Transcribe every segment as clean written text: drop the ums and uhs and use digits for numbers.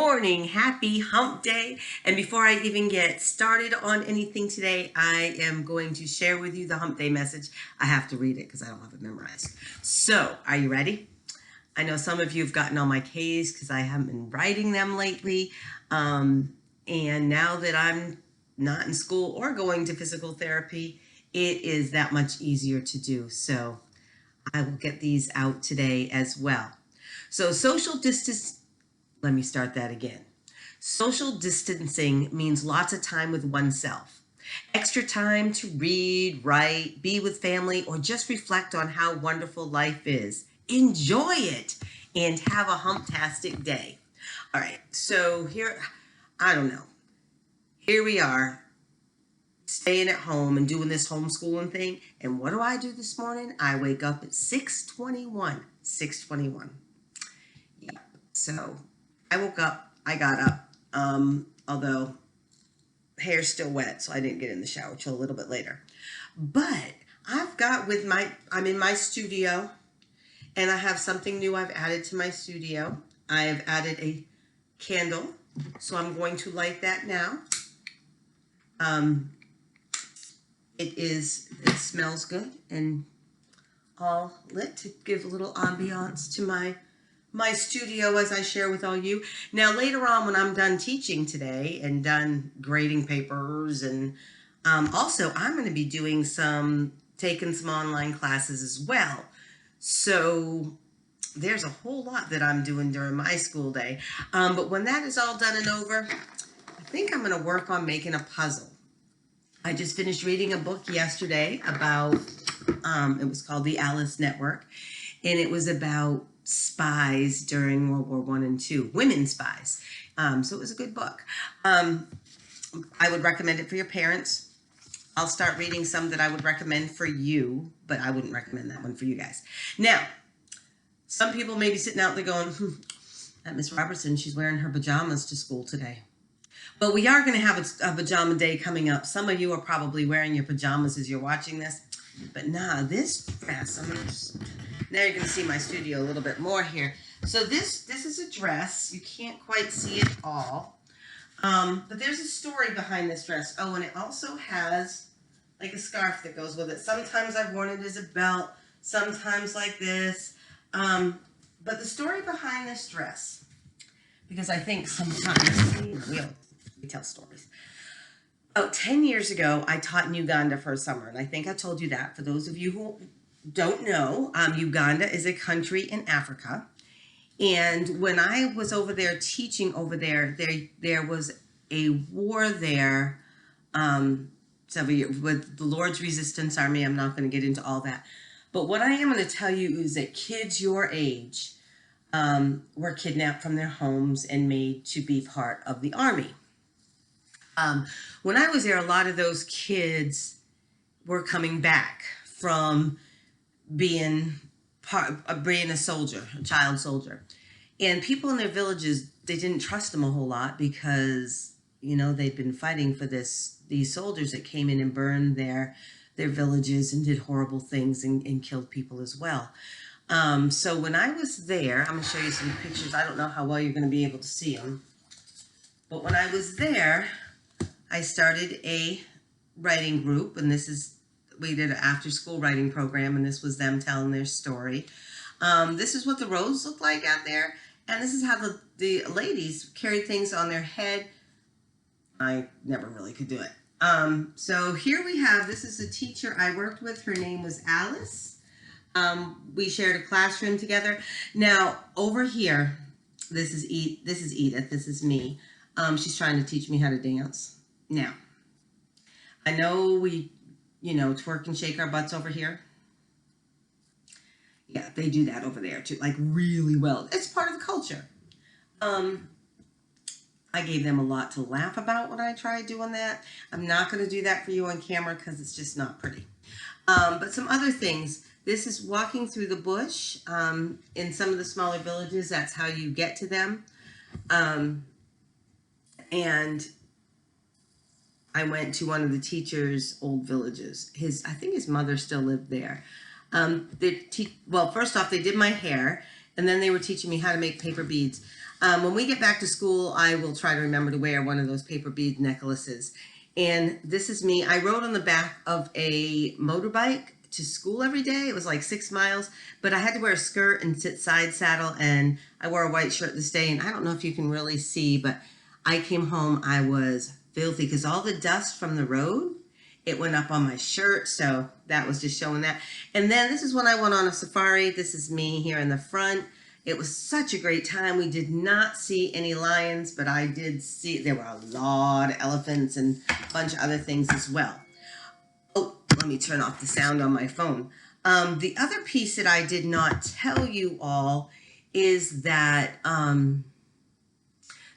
morning. Happy hump day. And before I even get started on anything today, I am going to share with you the hump day message. I have to read it because I don't have it memorized. So, are you ready? I know some of you have gotten on my case because I haven't been writing them lately. And now that I'm not in school or going to physical therapy, it is that much easier to do. So I will get these out today as well. So let me start that again. Social distancing means lots of time with oneself. Extra time to read, write, be with family, or just reflect on how wonderful life is. Enjoy it and have a humptastic day. All right, so here, I don't know. Here we are, staying at home and doing this homeschooling thing. And what do I do this morning? I wake up at 6:21. 6:21. Yeah. So I woke up. I got up. Although hair's still wet, so I didn't get in the shower till a little bit later. But I'm in my studio, and I have something new I've added to my studio. I have added a candle, so I'm going to light that now. It smells good and all lit to give a little ambiance to my studio as I share with all you. Now later on when I'm done teaching today and done grading papers and also I'm going to be taking some online classes as well. So there's a whole lot that I'm doing during my school day. But when that is all done and over, I think I'm going to work on making a puzzle. I just finished reading a book yesterday about, it was called The Alice Network, and it was about spies during World War I and II, women spies. So it was a good book. I would recommend it for your parents. I'll start reading some that I would recommend for you, but I wouldn't recommend that one for you guys. Now, some people may be sitting out there going, that Miss Robertson, she's wearing her pajamas to school today. But we are going to have a pajama day coming up. Some of you are probably wearing your pajamas as you're watching this. But nah, this dress, now you're going to see my studio a little bit more here. So this is a dress. You can't quite see it all. But there's a story behind this dress. Oh, and it also has like a scarf that goes with it. Sometimes I've worn it as a belt, sometimes like this. But the story behind this dress, because I think sometimes we tell stories. About 10 years ago, I taught in Uganda for a summer, and I think I told you that. For those of you who don't know, Uganda is a country in Africa, and when I was over there teaching over there, there was a war there several years with the Lord's Resistance Army. I'm not going to get into all that, but what I am going to tell you is that kids your age were kidnapped from their homes and made to be part of the army. When I was there, a lot of those kids were coming back from being a soldier, a child soldier. And people in their villages, they didn't trust them a whole lot because, they'd been fighting for these soldiers that came in and burned their villages and did horrible things and killed people as well. So when I was there, I'm going to show you some pictures. I don't know how well you're going to be able to see them. But when I was there, I started a writing group, and we did an after-school writing program, and this was them telling their story. This is what the roads look like out there, and this is how the ladies carry things on their head. I never really could do it. So here we have, this is a teacher I worked with. Her name was Alice. We shared a classroom together. Now, over here, this is Edith. This is me. She's trying to teach me how to dance. Now, I know we, twerk and shake our butts over here. Yeah, they do that over there too, like really well. It's part of the culture. I gave them a lot to laugh about when I tried doing that. I'm not going to do that for you on camera because it's just not pretty. But some other things. This is walking through the bush. In some of the smaller villages, that's how you get to them. And I went to one of the teacher's old villages. I think his mother still lived there. Well, first off, they did my hair, and then they were teaching me how to make paper beads. When we get back to school, I will try to remember to wear one of those paper bead necklaces. And this is me. I rode on the back of a motorbike to school every day. It was like 6 miles, but I had to wear a skirt and sit side saddle, and I wore a white shirt this day. And I don't know if you can really see, but I came home, I was filthy because all the dust from the road, it went up on my shirt. So that was just showing that. And then this is when I went on a safari. This is me here in the front. It was such a great time. We did not see any lions, but I did see, there were a lot of elephants and a bunch of other things as well. Oh, let me turn off the sound on my phone. The other piece that I did not tell you all is that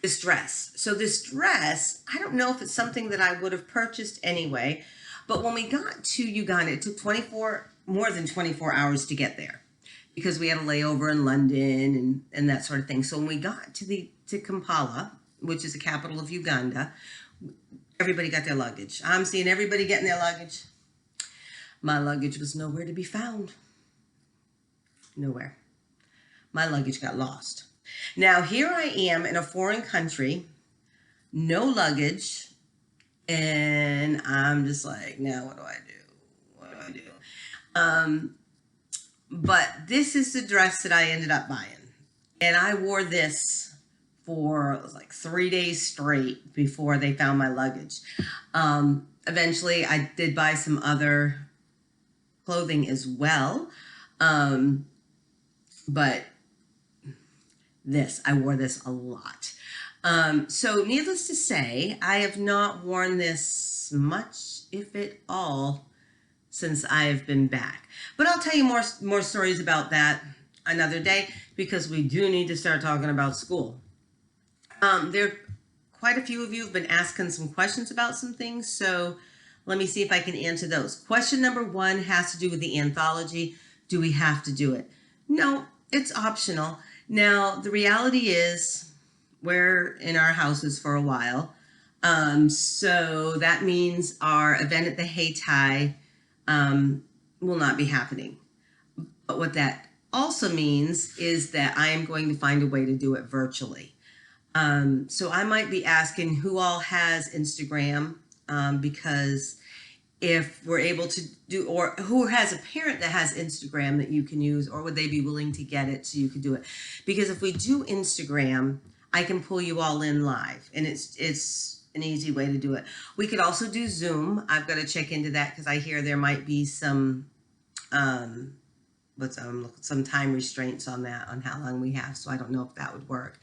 this dress. So this dress, I don't know if it's something that I would have purchased anyway, but when we got to Uganda, it took more than 24 hours to get there, because we had a layover in London and that sort of thing. So when we got to Kampala, which is the capital of Uganda, everybody got their luggage. I'm seeing everybody getting their luggage. My luggage was nowhere to be found. Nowhere. My luggage got lost. Now here I am in a foreign country, no luggage, and I'm just like, now what do I do? What do I do? But this is the dress that I ended up buying. And I wore this for like 3 days straight before they found my luggage. Eventually, I did buy some other clothing as well. But I wore this a lot. So needless to say, I have not worn this much, if at all, since I've been back. But I'll tell you more stories about that another day, because we do need to start talking about school. There are quite a few of you have been asking some questions about some things, so let me see if I can answer those. Question number 1 has to do with the anthology. Do we have to do it? No, it's optional. Now, the reality is we're in our houses for a while, so that means our event at the Hayti will not be happening. But what that also means is that I am going to find a way to do it virtually. So I might be asking who all has Instagram, because if we're able to do, or who has a parent that has Instagram that you can use, or would they be willing to get it so you could do it? Because if we do Instagram, I can pull you all in live, and it's an easy way to do it. We could also do Zoom. I've got to check into that, because I hear there might be some some time restraints on that, on how long we have. So I don't know if that would work.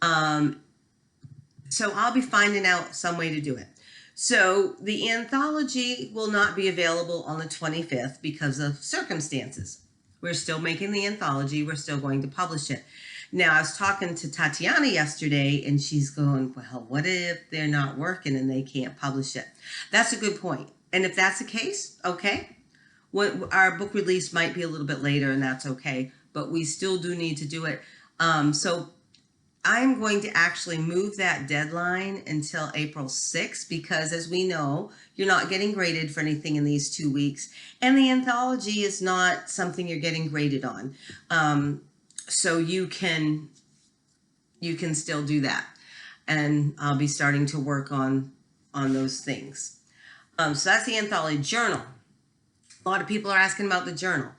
So I'll be finding out some way to do it. So the anthology will not be available on the 25th because of circumstances. We're still making the anthology. We're still going to publish it. Now, I was talking to Tatiana yesterday, and she's going, well, what if they're not working and they can't publish it? That's a good point. And if that's the case, okay. Our book release might be a little bit later, and that's okay. But we still do need to do it. So I'm going to actually move that deadline until April 6th, because as we know, you're not getting graded for anything in these 2 weeks. And the anthology is not something you're getting graded on. So you can still do that. And I'll be starting to work on those things. So that's the anthology journal. A lot of people are asking about the journal.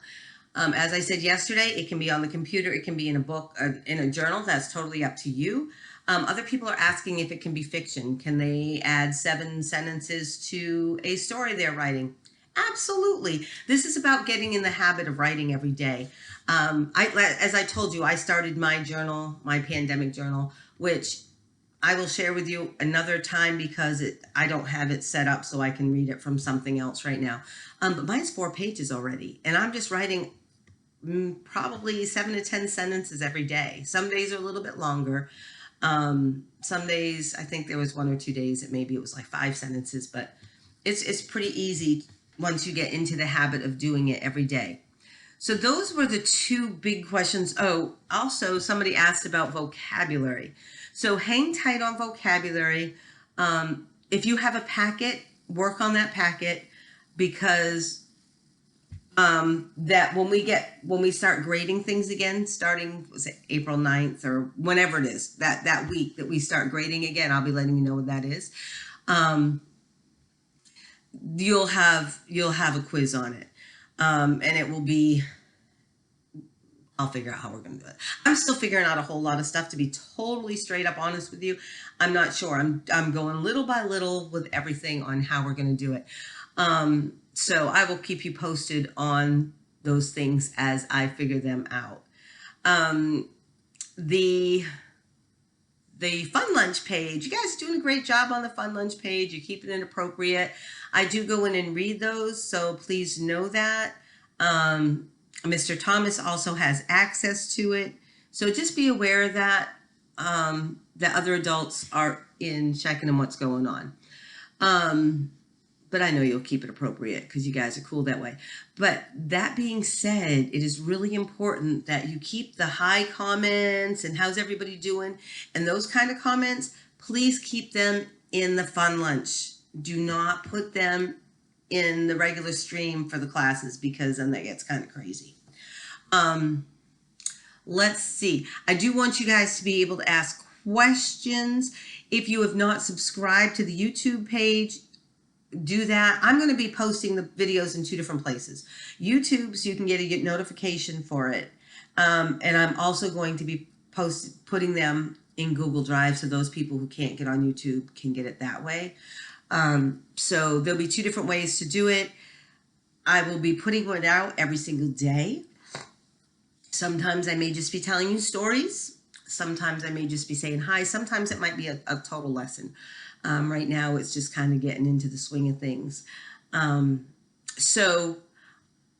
As I said yesterday, it can be on the computer, it can be in a book, in a journal. That's totally up to you. Other people are asking if it can be fiction. Can they add 7 sentences to a story they're writing? Absolutely. This is about getting in the habit of writing every day. As I told you, I started my journal, my pandemic journal, which I will share with you another time, because I don't have it set up so I can read it from something else right now. But mine's 4 pages already, and I'm just writing probably 7 to 10 sentences every day. Some days are a little bit longer. Some days, I think there was 1 or 2 days that maybe it was like 5 sentences, but it's pretty easy once you get into the habit of doing it every day. So those were the 2 big questions. Oh, also somebody asked about vocabulary. So hang tight on vocabulary. If you have a packet, work on that packet, because that when we start grading things again, starting was it April 9th or whenever it is, that week that we start grading again, I'll be letting you know what that is. You'll have a quiz on it. And it will be, I'll figure out how we're going to do it. I'm still figuring out a whole lot of stuff, to be totally straight up honest with you. I'm not sure. I'm going little by little with everything on how we're going to do it. So I will keep you posted on those things as I figure them out. The fun lunch page, you guys are doing a great job on the fun lunch page. You're keeping it appropriate. I do go in and read those, so please know that. Mr. Thomas also has access to it, so just be aware of that, that other adults are in checking on what's going on. But I know you'll keep it appropriate because you guys are cool that way. But that being said, it is really important that you keep the high comments and how's everybody doing and those kind of comments. Please keep them in the fun lunch. Do not put them in the regular stream for the classes, because then that gets kind of crazy. Let's see. I do want you guys to be able to ask questions. If you have not subscribed to the YouTube page, do that. I'm going to be posting the videos in 2 different places. YouTube, so you can get a notification for it. And I'm also going to be putting them in Google Drive, so those people who can't get on YouTube can get it that way. So there'll be 2 different ways to do it. I will be putting it out every single day. Sometimes I may just be telling you stories. Sometimes I may just be saying hi. Sometimes it might be a total lesson. Right now, it's just kind of getting into the swing of things. So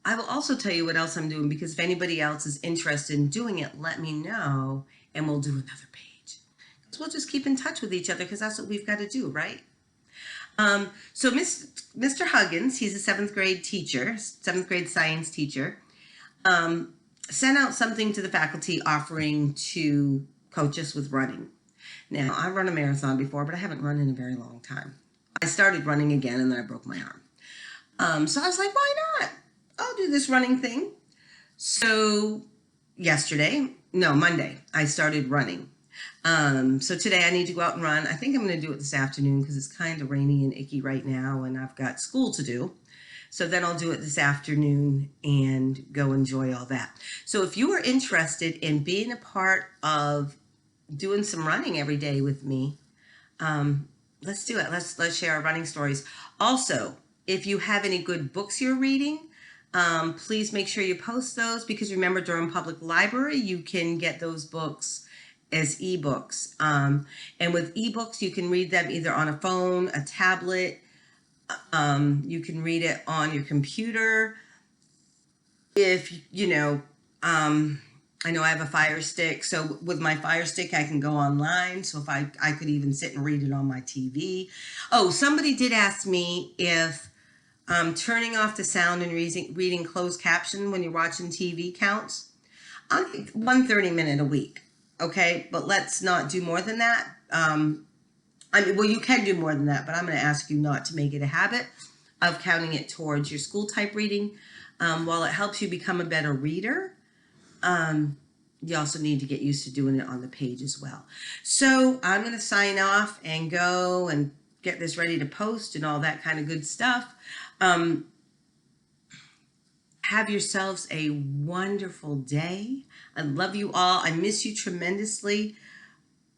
I will also tell you what else I'm doing, because if anybody else is interested in doing it, let me know, and we'll do another page. So we'll just keep in touch with each other, because that's what we've got to do, right? So Mr. Huggins, he's a 7th grade teacher, 7th grade science teacher, sent out something to the faculty offering to coach us with running. Now, I've run a marathon before, but I haven't run in a very long time. I started running again, and then I broke my arm. So I was like, why not? I'll do this running thing. So Monday, I started running. So today I need to go out and run. I think I'm going to do it this afternoon because it's kind of rainy and icky right now, and I've got school to do. So then I'll do it this afternoon and go enjoy all that. So if you are interested in being a part of doing some running every day with me, let's do it. Let's share our running stories. Also, if you have any good books you're reading, please make sure you post those, because remember, Durham Public Library, you can get those books as ebooks. And with ebooks, you can read them either on a phone, a tablet. You can read it on your computer. If, I know I have a Fire Stick, so with my Fire Stick, I can go online. So if I could even sit and read it on my TV. Oh, somebody did ask me if turning off the sound and reading closed caption when you're watching TV counts. I'll get 1 30-minute a week, okay? But let's not do more than that. You can do more than that, but I'm going to ask you not to make it a habit of counting it towards your school type reading. While it helps you become a better reader, you also need to get used to doing it on the page as well. So I'm going to sign off and go and get this ready to post and all that kind of good stuff. Have yourselves a wonderful day. I love you all. I miss you tremendously.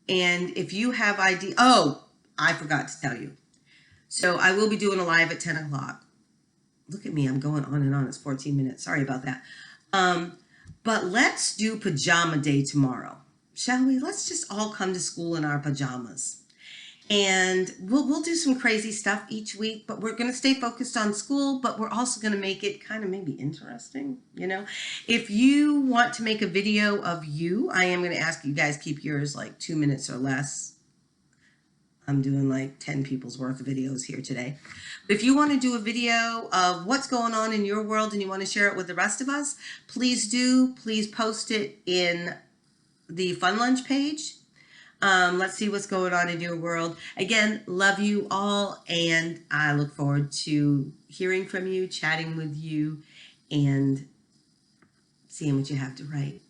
And if you have ideas, I forgot to tell you. So I will be doing a live at 10 o'clock. Look at me, I'm going on and on. It's 14 minutes. Sorry about that. But let's do pajama day tomorrow, shall we? Let's just all come to school in our pajamas. And we'll do some crazy stuff each week, but we're going to stay focused on school, but we're also going to make it kind of maybe interesting, If you want to make a video of you, I am going to ask you guys keep yours like 2 minutes or less. I'm doing like 10 people's worth of videos here today. But if you want to do a video of what's going on in your world and you want to share it with the rest of us, please do. Please post it in the Fun Lunch page. Let's see what's going on in your world. Again, love you all, and I look forward to hearing from you, chatting with you, and seeing what you have to write.